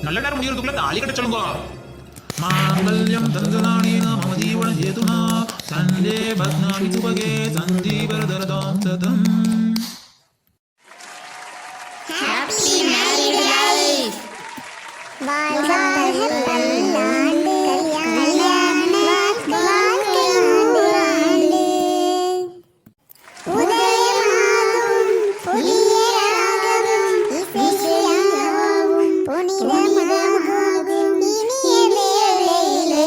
நல்ல நேரம் முடியறதுக்குள்ள தாலி கட்ட சொல்லுங்க. மாங்கல்யம் தந்தனானேன மம ஜீவன ஹேதுனா சந்தே பத்னானி சுபகே சஞ்சீவரதரதாம் சதம். Happy married life. வாழ்க பல்லாண்டு கல்யாண வாழ்க்கையாண்டு உதயமாகும் புதிய ராகமும் இசையாகும் புனிதமாகும் இனிய வேளையிலே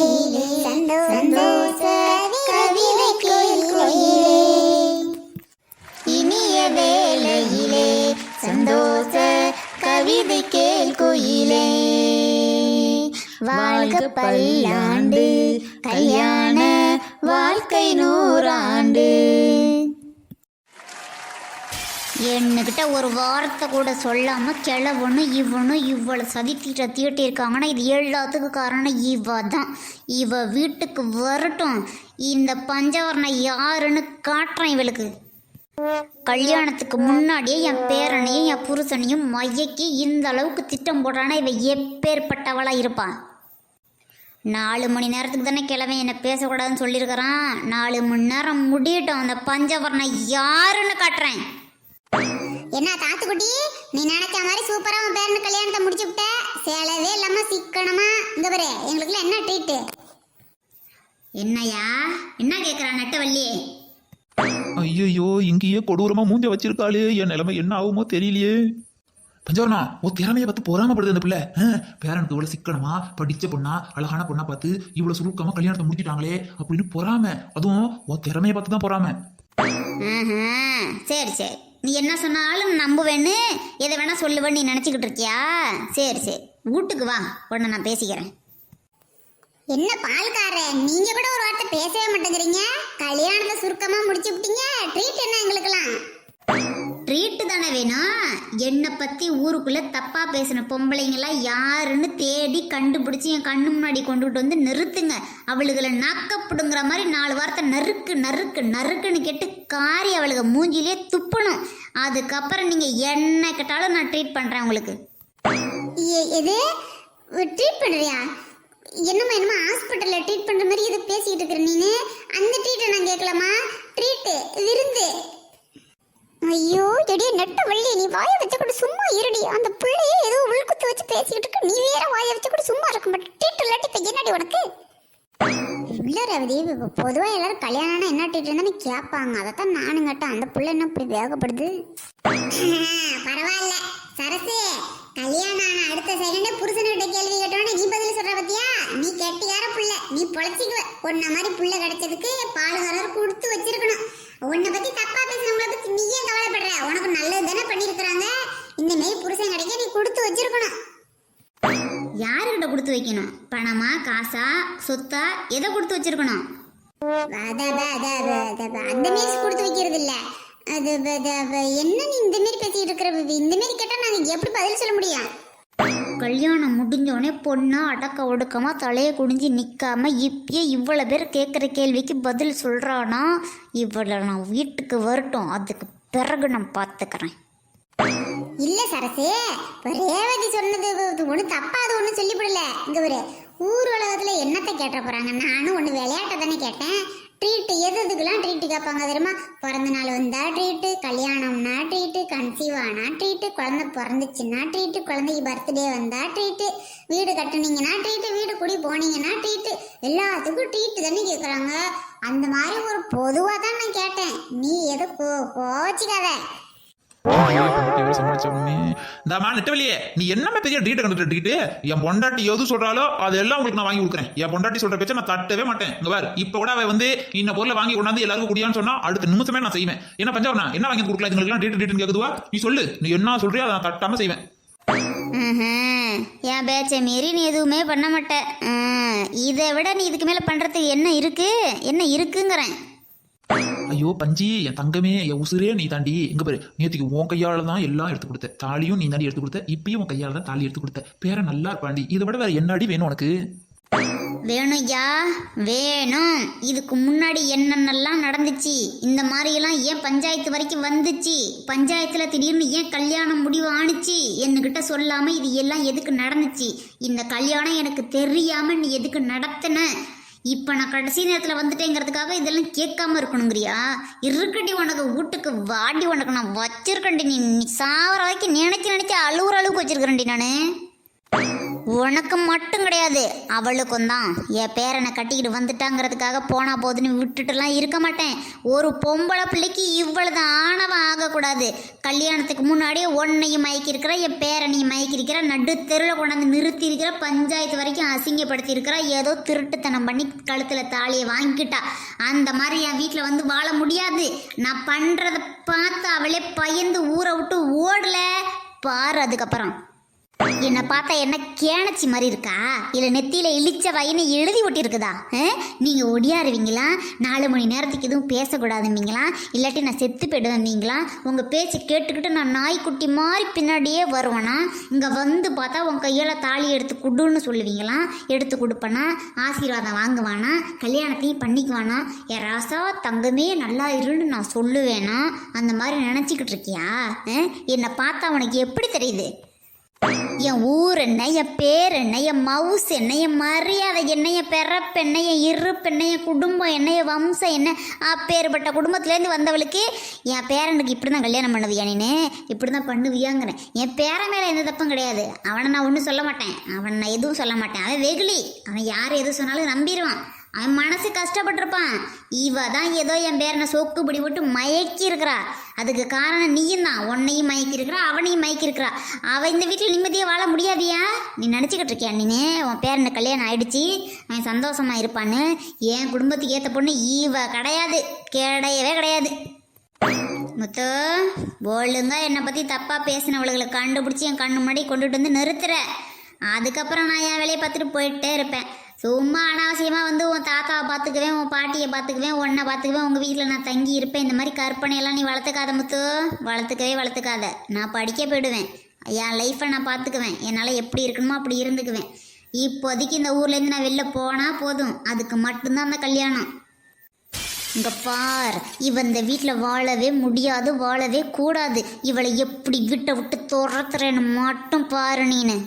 சந்தோஷ கவிதை கோயிலே இனிய வேளையிலே சந்தோஷ கவிதை கேள் கோயிலே. வாழ்க பல்லாண்டு கல்யாண வாழ்க்கை 100 ஆண்டு. என்கிட்ட ஒரு வார்த்தை கூட சொல்லாம கிளவனும் இவனும் இவ்வளவு சதித்திட்ட தீட்டியிருக்காங்கன்னா இது எல்லாத்துக்கும் காரணம் இவ தான். இவ வீட்டுக்கு வரட்டும், இந்த பஞ்சவர்ணை யாருன்னு காட்டுறேன் இவளுக்கு. கல்யாணத்துக்கு முன்னாடியே என் பேரனையும் என் புருஷனையும் மையக்கி இந்த அளவுக்கு திட்டம் போடுறானா இவ எப்பேற்பட்டவளா இருப்பான். 4 மணி நேரத்துக்கு தானே கிழவன் என்னை பேசக்கூடாதுன்னு சொல்லியிருக்கிறான். 4 மணி நேரம் முடியட்டும், அந்த பஞ்சவர்ணை யாருன்னு காட்டுறேன். என்ன தாத்துக்குட்டி, நீ நினைச்ச மாதிரி சூப்பரா உன் பேரனு கல்யாணத்தை முடிச்சு விட்ட. சேலவே இல்லாம சிக்கனமா இங்க பாரு, எங்களுக்குள்ள என்ன ட்ரீட்? என்னையா என்ன கேக்குறான் நட்டவள்ளி? ஐயோ, இங்கேயே கொடூரமா மூஞ்ச வச்சிருக்காளே, என் நிலைமை என்ன ஆகுமோ தெரியலையே. பஞ்சவர்ணா, ஓ திறமையை பார்த்து பொறாமப்படுது அந்த பிள்ளை. பேரனுக்கு இவ்வளவு சிக்கனமா படிச்ச பொண்ணா அழகான பொண்ணா பார்த்து இவ்வளவு சுருக்கமா கல்யாணத்தை முடிச்சிட்டாங்களே அப்படின்னு பொறாம. அதுவும் ஓ திறமையை பார்த்து தான் பொறாம. சரி சரி, நீ என்ன சொன்னாலும் நம்புவேன்னு எதை வேணா சொல்லுவேன்னு நீ நினைச்சுக்கிட்டு இருக்கியா? சரி சரி, வீட்டுக்கு வா, உடனே நான் பேசிக்கிறேன். என்ன பால்கார, நீங்க கூட ஒரு வார்த்தை பேசவே மாட்டேங்கிறீங்க. கல்யாணத்தை சுருக்கமா முடிச்சு விட்டீங்க, ட்ரீட் என்ன எங்களுக்கெல்லாம்? ட்ரீட் தானே வேணும். என்னை பத்தி ஊருக்குள்ள தப்பா பேசின பொம்பளைங்களாம் யாருன்னு தேடி கண்டுபிடிச்சி என் கண்ணு முன்னாடி கொண்டுகிட்டு வந்து நிறுத்துங்க. அவளுகளை நாக்கப்படுங்கிற மாதிரி 4 வார்த்தை நறுக்கு நறுக்கு நறுக்குன்னு கேட்டு காரி அவளுக்கு மூஞ்சிலே துப்பணும். அதுக்கப்புறம் நீங்க என்ன கேட்டாலும் நான் ட்ரீட் பண்றேன் உங்களுக்கு. எது ட்ரீட் பண்றியா? என்னம்மா ஹாஸ்பிட்டல்ல ட்ரீட் பண்ற மாதிரி இது பேசிட்டு இருக்கிற நீனு? அந்த ட்ரீட்டை நான் கேட்கலாமா? ட்ரீட் விருந்து. ஐயோ எடியே நெட்ட வள்ளி, நீ வாயை வச்சு கூட சும்மா இருடி. அந்த பிள்ளையே ஏதோ உள்குத்து வச்சு பேசிக்கிட்டு இருக்கு, நீ வேற வாயை வச்சு கூட சும்மா இருக்க மாட்டே. ட்ரீட் இல்லாட்டி இப்ப என்னடி உனக்கு? இல்ல ரவதி, பொதுவா எல்லாரும் கல்யாணம்னா என்ன ட்ரீட் இருந்தானு கேட்பாங்க, அதைத்தான் நானும் கேட்டேன். அந்த பிள்ளை என்ன இப்படி வேகப்படுது? பரவாயில்ல சரசு, கல்யாணம் ஆன அடுத்த செகண்டே புருஷன்கிட்ட கேள்வி கேட்டோன்னே நீ பதில் சொல்ற பத்தியா? நீ கெட்டியார புள்ள, நீ பொழைச்சிக்குவ. உன்ன மாதிரி புள்ள கிடைச்சதுக்கு பால்காரர் கொடுத்து வச்சிருக்கணும். உன்னை பத்தி தப்பா பேசுறவங்களை பத்தி நீ ஏன் கவலைப்படுற? உனக்கு நல்லது தானே பண்ணிருக்கிறாங்க. இந்த மாதிரி புருஷன் கிடைக்க நீ கொடுத்து வச்சிருக்கணும். யாருக்கிட்ட கொடுத்து வைக்கணும்? பணமா, காசா, சொத்தா, எதை கொடுத்து வச்சிருக்கணும்? அந்த மாதிரி கொடுத்து வைக்கிறது இல்ல. அது என்ன நீ இந்த மாதிரி பேசிட்டு இருக்கிற? இந்த மாதிரி கேட்டா நாங்க எப்படி பதில் சொல்ல முடியும்? கல்யாணம் முடிஞ்சோடனே பொண்ணா அடக்க ஒடுக்கமா தலையை குடிஞ்சு நிக்காம இப்பயே இவ்வளவு பேர் கேட்குற கேள்விக்கு பதில் சொல்றானா? இவ்வளவு நான் வீட்டுக்கு வரட்டும், அதுக்கு பிறகு நான் பார்த்துக்கிறேன். இல்ல சரசே, ரேவதி சொன்னது ஒண்ணு தப்பா, அது ஒண்ணு சொல்லிவிடல. இங்க ஒரு ஊர் உலகத்துல என்னத்தை கேட்ட போறாங்க? நானும் ஒண்ணு விளையாட்ட தானே கேட்டேன். ட்ரீட் எதுக்கெல்லாம் ட்ரீட் கேட்பாங்க தெரியுமா? பிறந்த நாள் வந்தா ட்ரீட்டு, கல்யாணம்னா ட்ரீட்டு, கன்சீவ் ஆனா ட்ரீட்டு, குழந்தை பிறந்துச்சுன்னா ட்ரீட்டு, குழந்தைக்கு பர்த்டே வந்தா ட்ரீட்டு, வீடு கட்டுனீங்கன்னா ட்ரீட்டு, வீடு குடி போனீங்கன்னா ட்ரீட்டு, எல்லாத்துக்கும் ட்ரீட்டு தானே கேட்குறாங்க. அந்த மாதிரி ஒரு பொதுவாக தான் நான் கேட்டேன். நீ எதை கோச்சிக்காத. நீ என்ன பெரிய ட்ரீட் கண்டுட்டு என் பொண்டாட்டி எது சொல்றாலோ அதெல்லாம் உங்களுக்கு நான் வாங்கி கொடுக்குறேன். என் பொண்டாட்டி சொல்ற பேச்ச நான் தட்டவே மாட்டேன். இங்க பாரு, இப்ப கூட அவ வந்து இந்த பொருளை வாங்கி கொண்டாந்து எல்லாருக்கும் குடியான்னு சொன்னா அடுத்த நிமிஷமே நான் செய்வேன். என்ன பஞ்சவர்ணா, என்ன வாங்கி கொடுக்கலாம்? இதுங்களுக்கு ட்ரீட் ட்ரீட் கேக்குதுவா? நீ சொல்லு, நீ என்ன சொல்றியோ அதை நான் தட்டாம செய்வேன். என் பேச்சை மீறி நீ எதுவுமே பண்ண மாட்டேன். இதை விட நீ இதுக்கு மேல பண்றதுக்கு என்ன இருக்கு? என்ன இருக்குங்கிறேன். ஐயோ பஞ்சி, என் தங்கமே, என் உசுரே நீ தாண்டி. இங்க பாரு, நேற்றுக்கு உன் கையால தான் எல்லாம் எடுத்து கொடுத்த. தாலியும் நீ தாண்டி எடுத்து கொடுத்த. இப்பயும் உன் கையால தான் தாலி எடுத்து கொடுத்த. பேர நல்லா இருப்பாண்டி. இதை விட வேற என்னடி வேணும் உனக்கு? வேணும்யா வேணும். இதுக்கு முன்னாடி என்னென்னலாம் நடந்துச்சு, இந்த மாதிரியெல்லாம் ஏன் பஞ்சாயத்து வரைக்கும் வந்துச்சு, பஞ்சாயத்தில் திடீர்னு ஏன் கல்யாணம் முடிவு ஆணுச்சு என்கிட்ட சொல்லாமல் இது எல்லாம் எதுக்கு நடந்துச்சு, இந்த கல்யாணம் எனக்கு தெரியாமல் நீ எதுக்கு நடத்தின, இப்போ நான் கடைசி நேரத்தில் வந்துட்டேங்கிறதுக்காக இதெல்லாம் கேட்காம இருக்கணுங்கிறியா? இருக்கட்டி உனக்கு வீட்டுக்கு வாடி உனக்கு நான் வச்சிருக்கேன்டி. நீ சாவர வரைக்கும் நினைச்சு அழுகுற அளவுக்கு வச்சிருக்கிறேன்டி நான். உனக்கு மட்டும் கிடையாது, அவளுக்கும் தான். என் பேரனை கட்டிக்கிட்டு வந்துட்டாங்கிறதுக்காக போனா போதுன்னு விட்டுட்டுலாம் இருக்க மாட்டேன். ஒரு பொம்பளை பிள்ளைக்கு இவ்வளவு ஆணவம் ஆகக்கூடாது. கல்யாணத்துக்கு முன்னாடியே உன்னையும் மயக்கிருக்கிற, என் பேரனையும் மயக்கிருக்கிற, நடு தெருவில் கொண்டாந்து நிறுத்தி இருக்கிற, பஞ்சாயத்து வரைக்கும் அசிங்கப்படுத்தி இருக்கிற, ஏதோ திருட்டுத்தனம் பண்ணி கழுத்தில் தாலியை வாங்கிக்கிட்டா. அந்த மாதிரி என் வீட்டில் வந்து வாழ முடியாது. நான் பண்ணுறதை பார்த்து அவளே பயந்து ஊரை விட்டு ஓடல பாரு. அதுக்கப்புறம் என்னை பார்த்தா என்ன கேணச்சி மாதிரி இருக்கா, இல்லை நெத்தியில இழிச்ச வயின்னு எழுதி ஒட்டி இருக்குதா? நீங்கள் ஒடியாருவீங்களா? 4 மணி நேரத்துக்கு எதுவும் பேசக்கூடாதுவீங்களா? இல்லாட்டி நான் செத்து போயிடுவேங்களா? உங்கள் பேச்சு கேட்டுக்கிட்டு நான் நாய்க்குட்டி மாதிரி பின்னாடியே வருவேனா? இங்கே வந்து பார்த்தா உன் கையால் தாலி எடுத்து கொடுன்னு சொல்லுவீங்களா? எடுத்து கொடுப்பேனா? ஆசீர்வாதம் வாங்குவானா? கல்யாணத்தையும் பண்ணிக்குவானா? என் ராசா தங்கமே நல்லா இருன்னு நான் சொல்லுவேனா? அந்த மாதிரி நினச்சிக்கிட்டு இருக்கியா? என்னை பார்த்தா உனக்கு எப்படி தெரியுது? என் ஊர் என்ன, என் பேர் என்ன, என் மவுஸ் என்ன, என் மரியாதை என்ன, என் பிறப்பு என்ன, என் இருப்பு என்ன, என் குடும்பம் என்ன, என் வம்சம் என்ன, அப்பேற்பட்ட குடும்பத்துலேருந்து வந்தவளுக்கு என் பேரனுக்கு இப்படி தான் கல்யாணம் பண்ணுவியா? நீனு இப்படி தான் பண்ணுவியாங்கிறேன். என் பேரன் மேலே எந்த தப்பும் கிடையாது. அவனை நான் ஒன்றும் சொல்ல மாட்டேன், அவன் நான் எதுவும் சொல்ல மாட்டேன். அவன் வெகுளி, அவன் யார் எது சொன்னாலும் நம்பிடுவான். அவன் மனசு கஷ்டப்பட்டிருப்பான். இவ தான் ஏதோ என் பேரனை சொக்கு பிடி விட்டு மயக்கி இருக்கிறா. அதுக்கு காரணம் நீயும் தான். உன்னையும் மயக்கி இருக்கிறா, அவனையும் மயக்கி இருக்கிறா. அவள் இந்த வீட்டில் நிம்மதியாக வாழ முடியாதியா? நீ நினச்சிக்கிட்டு இருக்கியா நீனு உன் பேரனை கல்யாணம் ஆயிடுச்சு அவன் சந்தோஷமா இருப்பான்னு? என் குடும்பத்துக்கு ஏற்ற பொண்ணு ஈவ கிடையாது, கிடையவே கிடையாது. முத்து, ஒழுங்கா என்னை பற்றி தப்பாக பேசினவளுகளை கண்டுபிடிச்சி என் கண்ணு முன்னாடி கொண்டுட்டு வந்து நிறுத்துற. அதுக்கப்புறம் நான் என் வேலையை பார்த்துட்டு போயிட்டே இருப்பேன். சும்மா அனாவசியமாக வந்து உன் தாத்தாவை பார்த்துக்குவேன், உன் பாட்டியை பார்த்துக்குவேன், உன்னை பார்த்துக்குவேன், உங்கள் வீட்டில் நான் தங்கி இருப்பேன். இந்த மாதிரி கற்பனையெல்லாம் நீ வளர்த்துக்காத முத்து, வளர்த்துக்காத. நான் படிக்க போயிடுவேன், என் லைஃப்பை நான் பார்த்துக்குவேன். என்னால் எப்படி இருக்கணுமோ அப்படி இருந்துக்குவேன். இப்போதைக்கு இந்த ஊர்லேருந்து நான் வெளில போனால் போதும், அதுக்கு மட்டும்தான் அந்த கல்யாணம். இங்கே பார், இவன் இந்த வீட்டில் வாழவே முடியாது, வாழவே கூடாது. இவளை எப்படி வீட்டை விட்டு துரத்துறேன்னு மட்டும் பாரு நீனு.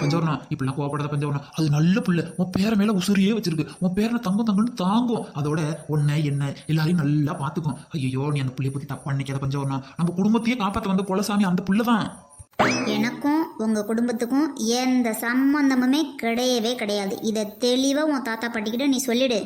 பஞ்சவர்ணா இப்படிலாம் கோவப்படாத பஞ்சவர்ணா, அது நல்ல பிள்ளை. உன் பேரை மேல உசுரியே வச்சிருக்கு. உன் பேரை தங்கன்னு தாங்கும். அதோட உன்னை என்ன எல்லாரையும் நல்லா பார்த்துக்கும். ஐயோ நீ அந்த பிள்ளைய பத்தி தப்பா நினைக்காத பஞ்சவர்ணா. நம்ம குடும்பத்தையே காப்பாற்ற வந்த குலசாமி அந்த பிள்ளைதான். எனக்கும் உங்க குடும்பத்துக்கும் எந்த சம்பந்தமுமே கிடையவே கிடையாது. இதை தெளிவா உன் தாத்தா பாட்டிக்கிட்ட நீ சொல்லிடு.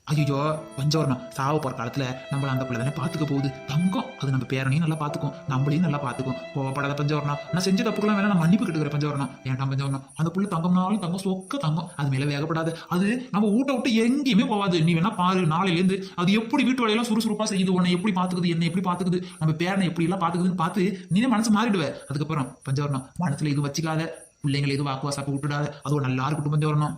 ஐயோ பஞ்சவர்ணா, சாவ போகிற காலத்தில் நம்மள அந்த பிள்ளை தானே பார்த்துக்க போகுது. தங்கம், அது நம்ம பேரனையும் நல்லா பார்த்துக்கும், நம்மளையும் நல்லா பார்த்துக்கும். கோவப்படாத பஞ்சவர்ணா. நான் செஞ்ச தப்புக்கெல்லாம் வேணா நான் மன்னிப்பு கேட்டுக்கிறேன் பஞ்சவர்ணா. ஏன்டா பஞ்சவர்ணா, அந்த புள்ள தங்கம்னாலும் தங்கம், சொக்க தங்கம். அது மேலே வேகப்படாது. அது நம்ம ஊட்ட விட்டு எங்கேயுமே போகாது. நீ வேணா பாரு, நாளையிலேருந்து அது எப்படி வீட்டு வேலையெல்லாம் சுறுசுறுப்பாக செய்யுது, உன்னை எப்படி பார்த்துக்குது, என்ன எப்படி பார்த்துக்குது, நம்ம பேரனை எப்படி எல்லாம் பார்த்துக்குதுன்னு பார்த்து நீனே மனசு மாறிடுவேன். அதுக்கப்புறம் பஞ்சவர்ணா மனசுல எதுவும் வச்சுக்காத, பிள்ளைங்களை எதுவும் வாக்குவாசாப்ப விட்டுடாத. அது ஒரு நல்லா இருக்கட்டும் பஞ்சவர்ணம்.